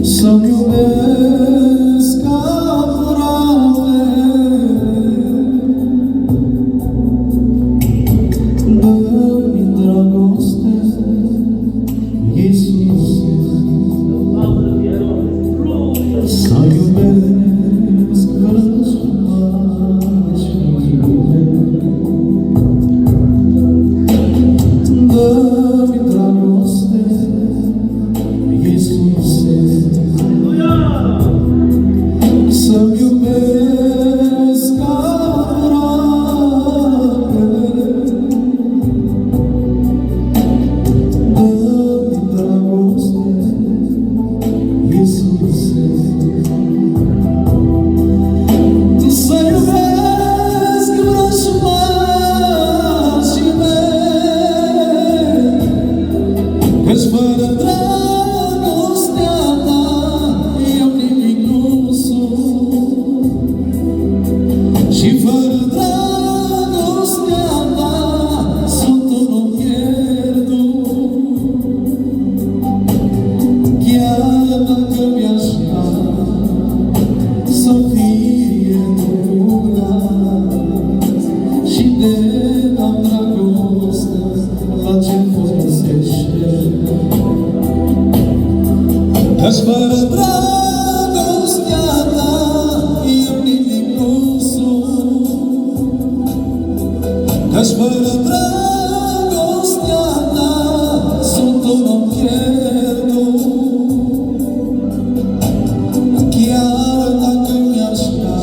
Să-mi iubesc ca frate, dă-mi dragoste, Iisuse. Să iubesc răsuflații mei, dă-mi dragoste, Iisuse. Să-mi iubesc ca frate, dă-mi dragoste, Iisuse. Să iubesc vrăjmașii mei, căci fără dragostea ta eu nimic nu sunt. Și fără dragostea ta sunt un om pierdut. Chiar dacă mi-aș vrea să fie curat și de am dragoste, la ce folosește? Căci fără dragostea ta eu nimic nu sunt. Căci fără dragostea ta sunt un om pierdut. Chiar dacă mi-aș vrea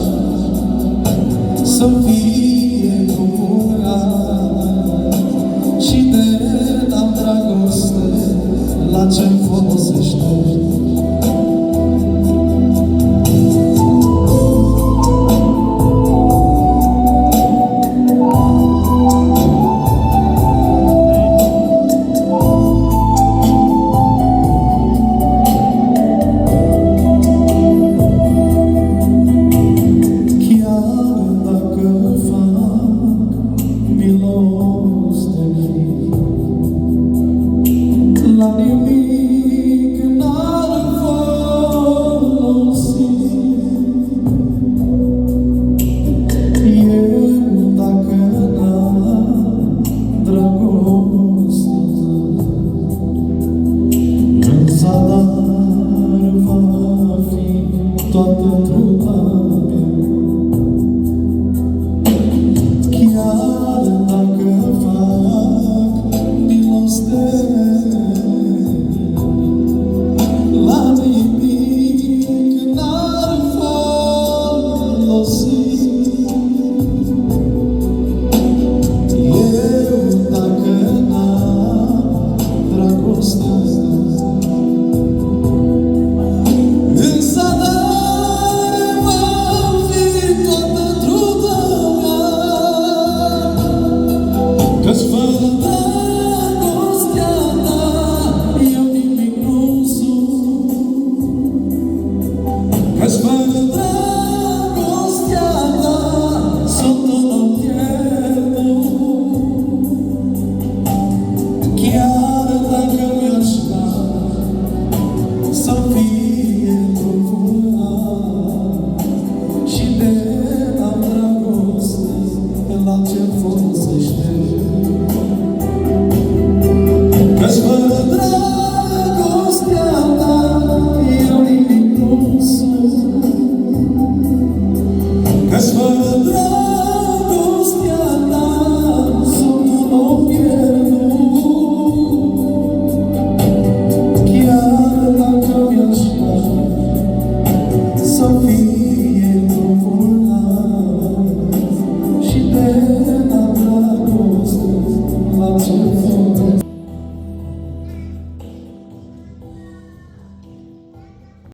să fie curat și de am dragoste, la ce-mi folosește? La nimic n-ar folosi. Eu, dacă n-am dragostea ta, în zadar va fi toată trupa.